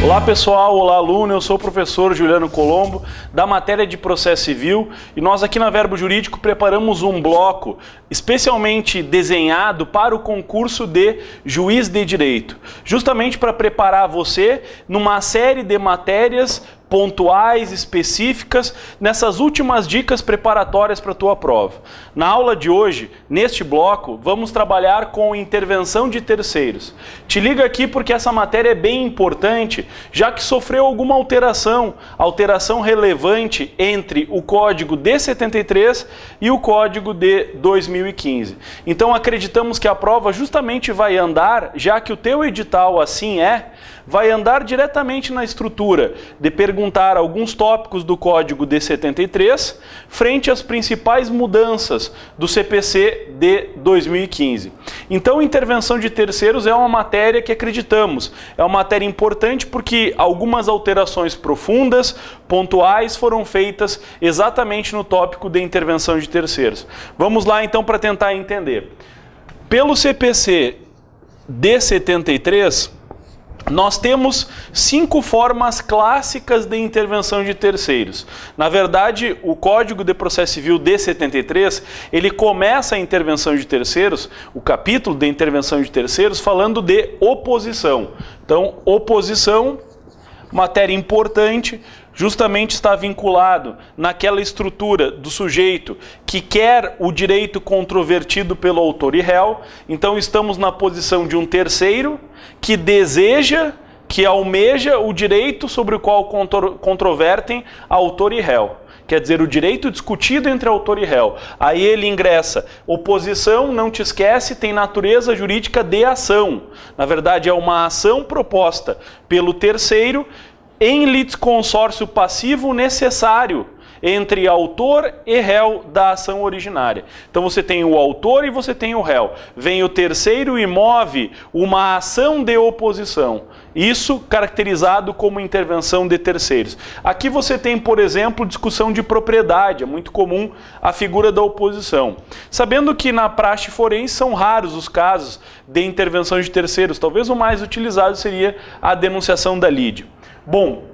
Olá pessoal, olá aluno, eu sou o professor Juliano Colombo da matéria de Processo Civil e nós aqui na Verbo Jurídico preparamos um bloco especialmente desenhado para o concurso de Juiz de Direito, justamente para preparar você numa série de matérias pontuais, específicas, nessas últimas dicas preparatórias para a tua prova. Na aula de hoje, neste bloco, vamos trabalhar com intervenção de terceiros. Te liga aqui porque essa matéria é bem importante, já que sofreu alguma alteração relevante entre o Código de 73 e o Código de 2015. Então acreditamos que a prova justamente vai andar, já que o teu edital assim vai andar diretamente na estrutura de perguntar alguns tópicos do Código de 73 frente às principais mudanças do CPC de 2015. Então, intervenção de terceiros é uma matéria que acreditamos, é uma matéria importante porque algumas alterações profundas, pontuais, foram feitas exatamente no tópico de intervenção de terceiros. Vamos lá então para tentar entender. Pelo CPC de 73, nós temos 5 formas clássicas de intervenção de terceiros. Na verdade, o Código de Processo Civil de 73, ele começa a intervenção de terceiros, o capítulo de intervenção de terceiros, falando de oposição. Então, oposição, matéria importante, justamente está vinculado naquela estrutura do sujeito que quer o direito controvertido pelo autor e réu. Então estamos na posição de um terceiro que deseja, que almeja o direito sobre o qual controvertem autor e réu. Quer dizer, o direito discutido entre autor e réu. Aí ele ingressa. Oposição, não te esquece, tem natureza jurídica de ação. Na verdade, é uma ação proposta pelo terceiro em litisconsórcio passivo necessário entre autor e réu da ação originária. Então você tem o autor e você tem o réu. Vem o terceiro e move uma ação de oposição. Isso caracterizado como intervenção de terceiros. Aqui você tem, por exemplo, discussão de propriedade. É muito comum a figura da oposição. Sabendo que na praxe forense são raros os casos de intervenção de terceiros. Talvez o mais utilizado seria a denunciação da lide. Bom,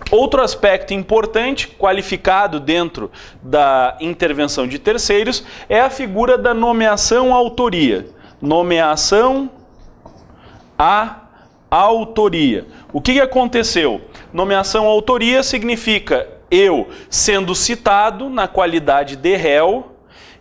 outro aspecto importante, qualificado dentro da intervenção de terceiros, é a figura da nomeação-autoria. Nomeação a autoria. O que aconteceu? Nomeação-autoria significa eu, sendo citado na qualidade de réu,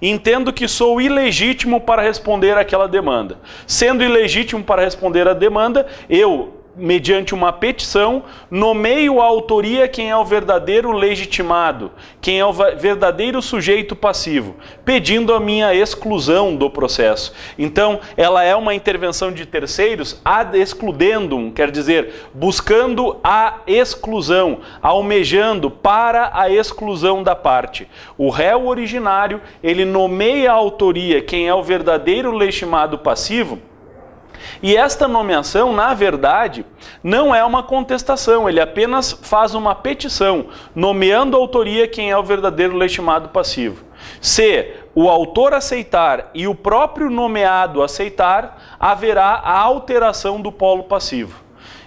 entendo que sou ilegítimo para responder àquela demanda. Sendo ilegítimo para responder à demanda, eu, mediante uma petição, nomeio a autoria quem é o verdadeiro legitimado, quem é o verdadeiro sujeito passivo, pedindo a minha exclusão do processo. Então, ela é uma intervenção de terceiros ad excludendum, quer dizer, buscando a exclusão, almejando para a exclusão da parte. O réu originário, ele nomeia a autoria quem é o verdadeiro legitimado passivo. E esta nomeação, na verdade, não é uma contestação, ele apenas faz uma petição, nomeando a autoria quem é o verdadeiro legitimado passivo. Se o autor aceitar e o próprio nomeado aceitar, haverá a alteração do polo passivo.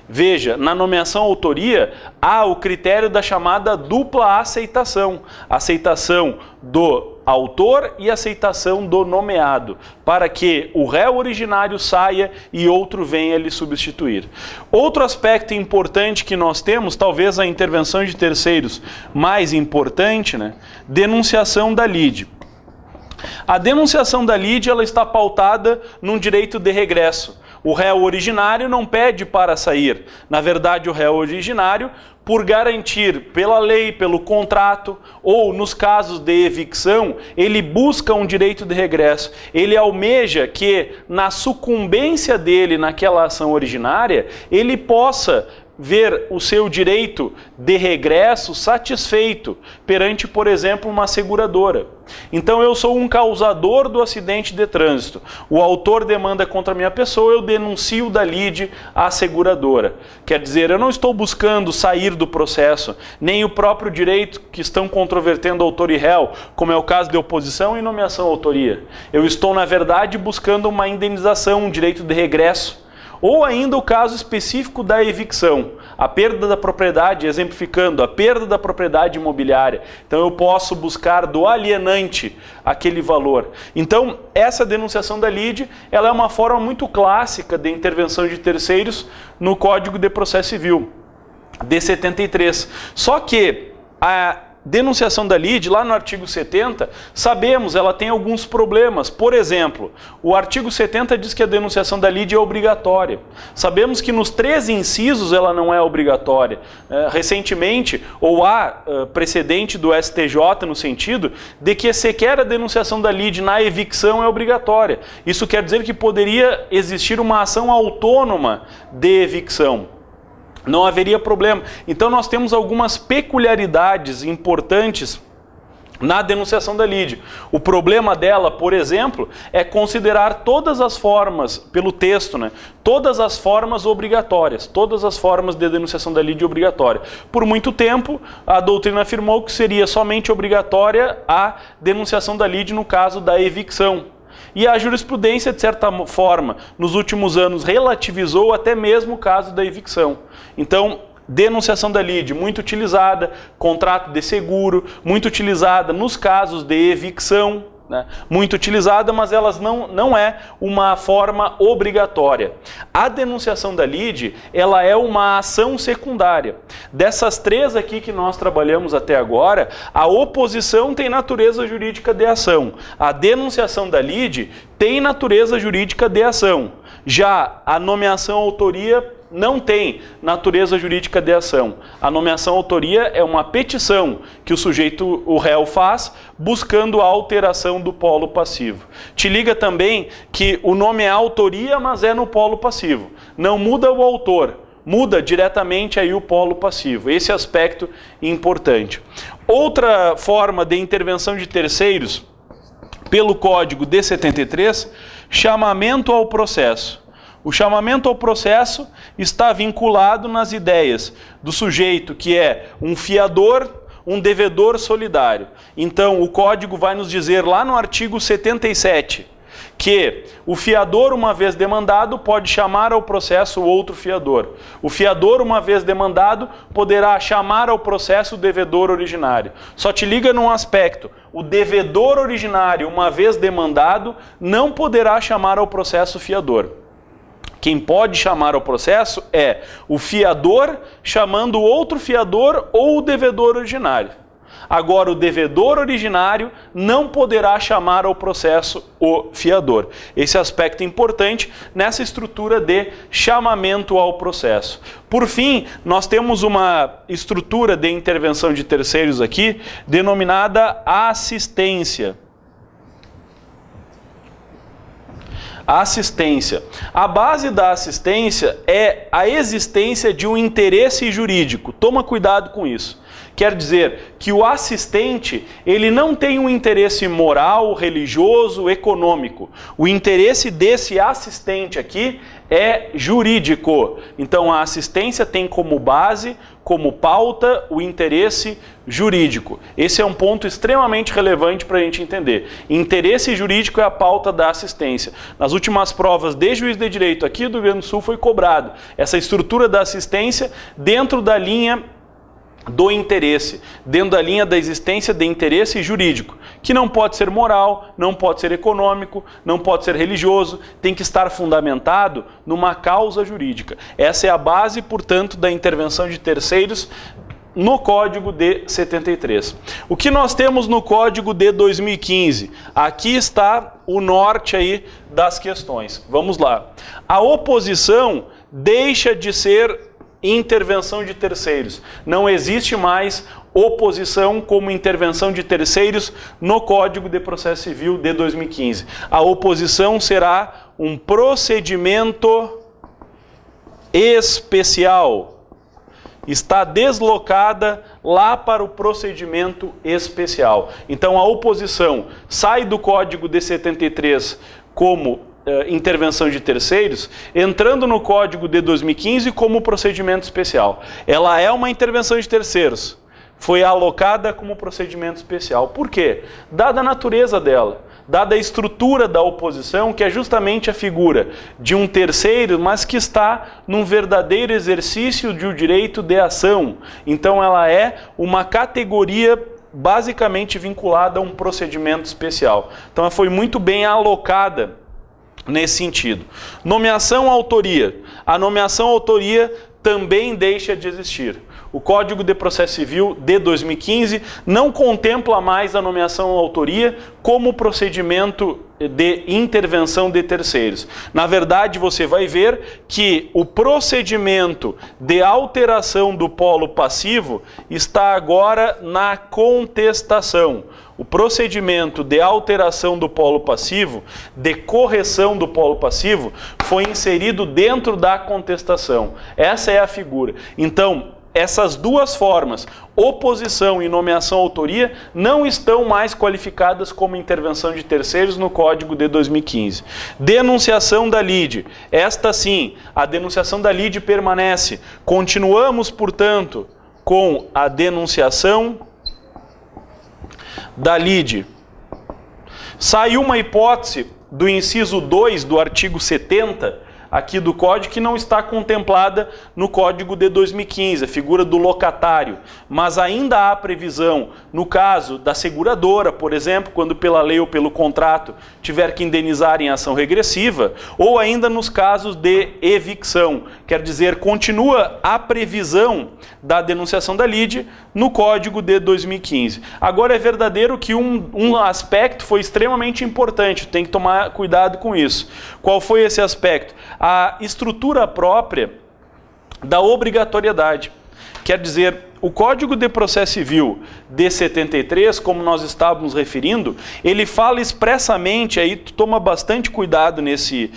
Veja, na nomeação autoria, há o critério da chamada dupla aceitação. Aceitação do autor e aceitação do nomeado, para que o réu originário saia e outro venha lhe substituir. Outro aspecto importante que nós temos, talvez a intervenção de terceiros mais importante, denunciação da lide. A denunciação da lide, ela está pautada num direito de regresso. O réu originário não pede para sair. Na verdade, o réu originário, por garantir pela lei, pelo contrato, ou nos casos de evicção, ele busca um direito de regresso. Ele almeja que, na sucumbência dele naquela ação originária, ele possa ver o seu direito de regresso satisfeito perante, por exemplo, uma seguradora. Então eu sou um causador do acidente de trânsito. O autor demanda contra a minha pessoa, eu denuncio da lide à seguradora. Quer dizer, eu não estou buscando sair do processo, nem o próprio direito que estão controvertendo autor e réu, como é o caso de oposição e nomeação à autoria. Eu estou, na verdade, buscando uma indenização, um direito de regresso. Ou ainda o caso específico da evicção. a perda da propriedade, exemplificando, a perda da propriedade imobiliária. Então eu posso buscar do alienante aquele valor. Então essa denunciação da lide, ela é uma forma muito clássica de intervenção de terceiros no Código de Processo Civil, de 73. Só que a denunciação da lide, lá no artigo 70, sabemos, ela tem alguns problemas. Por exemplo, o artigo 70 diz que a denunciação da lide é obrigatória. Sabemos que nos 3 incisos ela não é obrigatória. Recentemente, ou há precedente do STJ no sentido de que sequer a denunciação da lide na evicção é obrigatória. Isso quer dizer que poderia existir uma ação autônoma de evicção. Não haveria problema. Então nós temos algumas peculiaridades importantes na denunciação da lide. O problema dela, por exemplo, é considerar todas as formas, pelo texto, né, todas as formas obrigatórias, todas as formas de denunciação da lide obrigatória. Por muito tempo, a doutrina afirmou que seria somente obrigatória a denunciação da lide no caso da evicção. E a jurisprudência, de certa forma, nos últimos anos, relativizou até mesmo o caso da evicção. Então, denunciação da lide, muito utilizada, contrato de seguro, muito utilizada nos casos de evicção, né? Muito utilizada, mas elas não é uma forma obrigatória. A denunciação da lide, ela é uma ação secundária. Dessas 3 aqui que nós trabalhamos até agora, a oposição tem natureza jurídica de ação. A denunciação da lide tem natureza jurídica de ação. Já a nomeação autoria não tem natureza jurídica de ação. A nomeação autoria é uma petição que o sujeito, o réu, faz buscando a alteração do polo passivo. Te liga também que o nome é autoria, mas é no polo passivo. Não muda o autor, muda diretamente aí o polo passivo. Esse aspecto importante. Outra forma de intervenção de terceiros pelo Código de 73, chamamento ao processo. O chamamento ao processo está vinculado nas ideias do sujeito que é um fiador, um devedor solidário. Então, o Código vai nos dizer lá no artigo 77 que o fiador, uma vez demandado, pode chamar ao processo outro fiador. O fiador, uma vez demandado, poderá chamar ao processo o devedor originário. Só te liga num aspecto: o devedor originário, uma vez demandado, não poderá chamar ao processo o fiador. Quem pode chamar ao processo é o fiador chamando outro fiador ou o devedor originário. Agora, o devedor originário não poderá chamar ao processo o fiador. Esse aspecto é importante nessa estrutura de chamamento ao processo. Por fim, nós temos uma estrutura de intervenção de terceiros aqui, denominada assistência. A assistência. A base da assistência é a existência de um interesse jurídico. Toma cuidado com isso. Quer dizer que o assistente, ele não tem um interesse moral, religioso, econômico. O interesse desse assistente aqui é jurídico. Então a assistência tem como base, como pauta, o interesse jurídico. Esse é um ponto extremamente relevante para a gente entender. Interesse jurídico é a pauta da assistência. Nas últimas provas de juiz de direito aqui do Rio Grande do Sul foi cobrado essa estrutura da assistência dentro da linha do interesse, dentro da linha da existência de interesse jurídico, que não pode ser moral, não pode ser econômico, não pode ser religioso, tem que estar fundamentado numa causa jurídica. Essa é a base, portanto, da intervenção de terceiros no Código de 73. O que nós temos no Código de 2015? Aqui está o norte aí das questões. Vamos lá. A oposição deixa de ser intervenção de terceiros. Não existe mais oposição como intervenção de terceiros no Código de Processo Civil de 2015. A oposição será um procedimento especial. Está deslocada lá para o procedimento especial. Então a oposição sai do Código de 73 como intervenção de terceiros, entrando no Código de 2015 como procedimento especial. Ela é uma intervenção de terceiros, foi alocada como procedimento especial. Por quê? Dada a natureza dela. dada a estrutura da oposição, que é justamente a figura de um terceiro, mas que está num verdadeiro exercício de um direito de ação. Então ela é uma categoria basicamente vinculada a um procedimento especial. Então ela foi muito bem alocada nesse sentido. Nomeação autoria. A nomeação autoria também deixa de existir. O Código de Processo Civil de 2015 não contempla mais a nomeação autoria como procedimento de intervenção de terceiros. Na verdade, você vai ver que o procedimento de alteração do polo passivo está agora na contestação. O procedimento de alteração do polo passivo, de correção do polo passivo, foi inserido dentro da contestação. Essa é a figura. Então, essas duas formas, oposição e nomeação autoria, não estão mais qualificadas como intervenção de terceiros no Código de 2015. Denunciação da lide. Esta sim, a denunciação da lide permanece. Continuamos, portanto, com a denunciação da lide. Saiu uma hipótese do inciso 2 do artigo 70, aqui do Código, que não está contemplada no Código de 2015, a figura do locatário, mas ainda há previsão, no caso da seguradora, por exemplo, quando pela lei ou pelo contrato tiver que indenizar em ação regressiva, ou ainda nos casos de evicção, quer dizer, continua a previsão da denunciação da lide no Código de 2015. Agora é verdadeiro que um aspecto foi extremamente importante, tem que tomar cuidado com isso. Qual foi esse aspecto? A estrutura própria da obrigatoriedade. Quer dizer, o Código de Processo Civil de 73, como nós estávamos referindo, ele fala expressamente, aí tu toma bastante cuidado nesse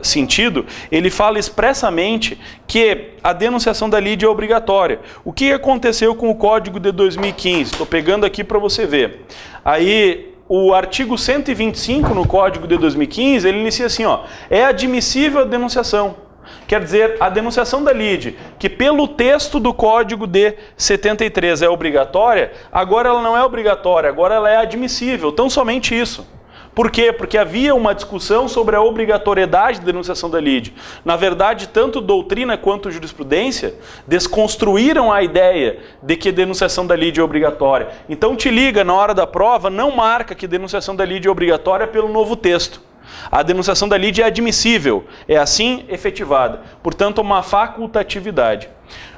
sentido, ele fala expressamente que a denunciação da lide é obrigatória. O que aconteceu com o Código de 2015? Estou pegando aqui para você ver. Aí, o artigo 125 no Código de 2015, ele inicia assim, ó, é admissível a denunciação. Quer dizer, a denunciação da lide, que pelo texto do Código de 73 é obrigatória, agora ela não é obrigatória, agora ela é admissível, tão somente isso. Por quê? Porque havia uma discussão sobre a obrigatoriedade da denunciação da lide. Na verdade, tanto doutrina quanto jurisprudência desconstruíram a ideia de que denunciação da lide é obrigatória. Então te liga, na hora da prova, não marca que denunciação da lide é obrigatória pelo novo texto. A denunciação da lide é admissível, é assim efetivada. Portanto, uma facultatividade.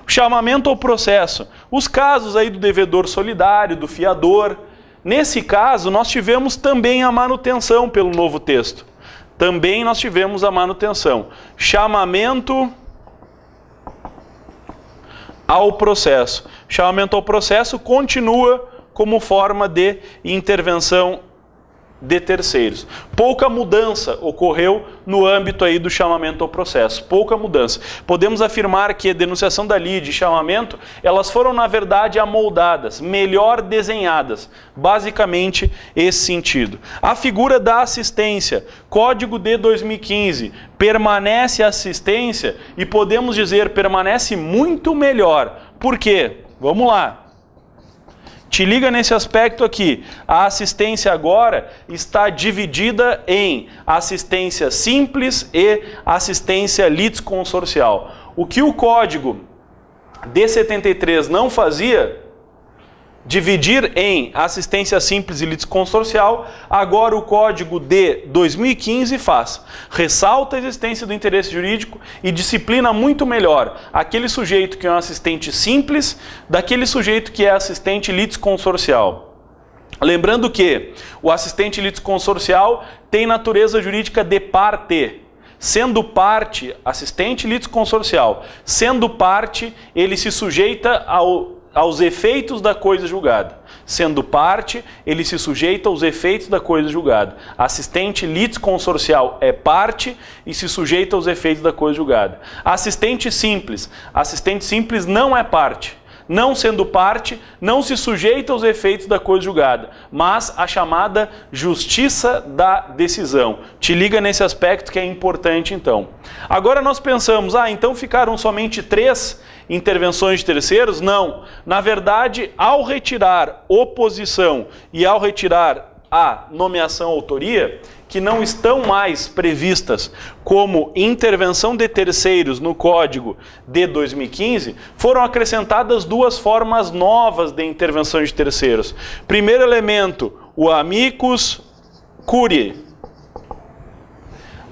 Chamamento ao processo. Os casos aí do devedor solidário, do fiador. Nesse caso, nós tivemos também a manutenção pelo novo texto. Também nós tivemos a manutenção. Chamamento ao processo. Chamamento ao processo continua como forma de intervenção de terceiros. Pouca mudança ocorreu no âmbito aí do chamamento ao processo. Pouca mudança. Podemos afirmar que a denunciação da lide e chamamento, elas foram, na verdade, amoldadas, melhor desenhadas. Basicamente, esse sentido. A figura da assistência, Código de 2015, permanece assistência e podemos dizer permanece muito melhor. Por quê? Vamos lá. Te liga nesse aspecto aqui. A assistência agora está dividida em assistência simples e assistência litisconsorcial. O que o Código de 73 não fazia, dividir em assistência simples e litisconsorcial, agora o Código de 2015 faz. Ressalta a existência do interesse jurídico e disciplina muito melhor aquele sujeito que é um assistente simples daquele sujeito que é assistente litisconsorcial. Lembrando que o assistente litisconsorcial tem natureza jurídica de parte. Sendo parte, assistente litisconsorcial, sendo parte, ele se sujeita aos efeitos da coisa julgada. Sendo parte, ele se sujeita aos efeitos da coisa julgada. Assistente litisconsorcial é parte e se sujeita aos efeitos da coisa julgada. Assistente simples não é parte. Não sendo parte, não se sujeita aos efeitos da coisa julgada, mas a chamada justiça da decisão. Te liga nesse aspecto que é importante então. Agora nós pensamos, então ficaram somente 3 intervenções de terceiros? Não. Na verdade, ao retirar oposição e ao retirar a nomeação autoria, que não estão mais previstas como intervenção de terceiros no Código de 2015, foram acrescentadas duas formas novas de intervenção de terceiros. Primeiro elemento, o amicus curiae.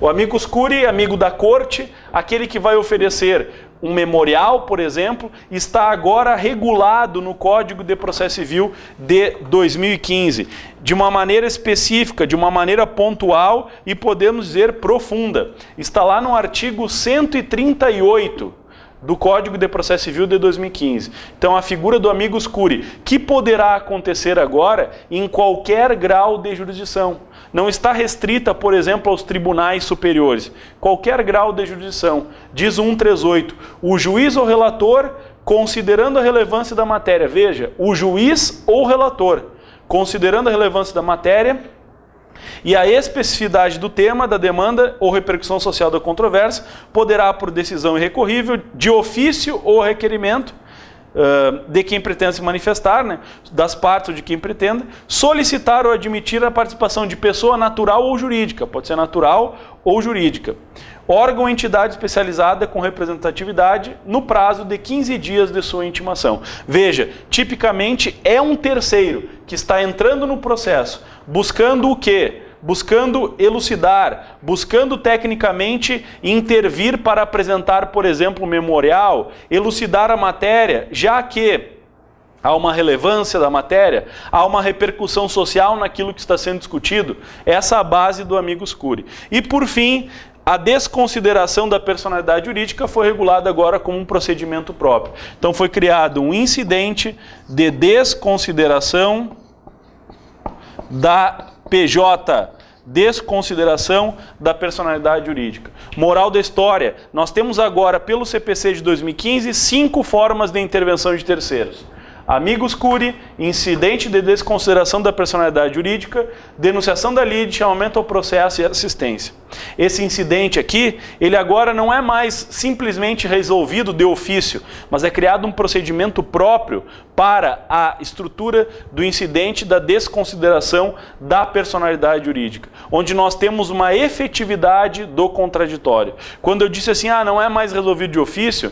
O amicus curiae, amigo da corte, aquele que vai oferecer um memorial, por exemplo, está agora regulado no Código de Processo Civil de 2015, de uma maneira específica, de uma maneira pontual e podemos dizer profunda. Está lá no artigo 138 do Código de Processo Civil de 2015. Então, a figura do amicus curiae, que poderá acontecer agora em qualquer grau de jurisdição. Não está restrita, por exemplo, aos tribunais superiores. Qualquer grau de jurisdição. Diz o 138, o juiz ou relator, considerando a relevância da matéria. Veja, o juiz ou relator, considerando a relevância da matéria e a especificidade do tema da demanda ou repercussão social da controvérsia, poderá, por decisão irrecorrível, de ofício ou requerimento, de quem pretende se manifestar, né, das partes ou de quem pretenda, solicitar ou admitir a participação de pessoa natural ou jurídica, pode ser natural ou jurídica, órgão ou entidade especializada com representatividade no prazo de 15 dias de sua intimação. Veja, tipicamente é um terceiro que está entrando no processo, buscando o quê? Buscando elucidar, buscando tecnicamente intervir para apresentar, por exemplo, um memorial, elucidar a matéria, já que há uma relevância da matéria, há uma repercussão social naquilo que está sendo discutido. Essa é a base do amicus curiae. E, por fim, a desconsideração da personalidade jurídica foi regulada agora como um procedimento próprio. Então, foi criado um incidente de desconsideração da PJ, desconsideração da personalidade jurídica. Moral da história, nós temos agora, pelo CPC de 2015, 5 formas de intervenção de terceiros. Amicus curiae, incidente de desconsideração da personalidade jurídica, denunciação da lide, chamamento ao processo e assistência. Esse incidente aqui, ele agora não é mais simplesmente resolvido de ofício, mas é criado um procedimento próprio para a estrutura do incidente da desconsideração da personalidade jurídica, onde nós temos uma efetividade do contraditório. Quando eu disse assim, não é mais resolvido de ofício,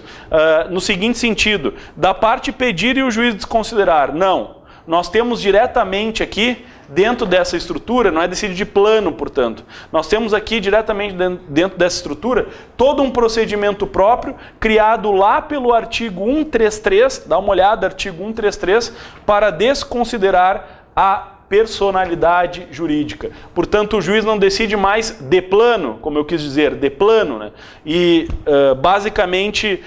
no seguinte sentido, da parte pedir e o juiz desconsiderar. Não, nós temos diretamente aqui, dentro dessa estrutura, não é decidido de plano, portanto, nós temos aqui diretamente dentro dessa estrutura todo um procedimento próprio criado lá pelo artigo 133, dá uma olhada, artigo 133, para desconsiderar a personalidade jurídica. Portanto, o juiz não decide mais de plano, como eu quis dizer, de plano, né? E basicamente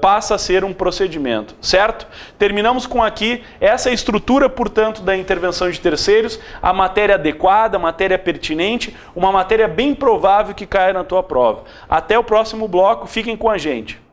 passa a ser um procedimento, certo? Terminamos com aqui essa estrutura, portanto, da intervenção de terceiros, a matéria adequada, a matéria pertinente, uma matéria bem provável que caia na tua prova. Até o próximo bloco, fiquem com a gente.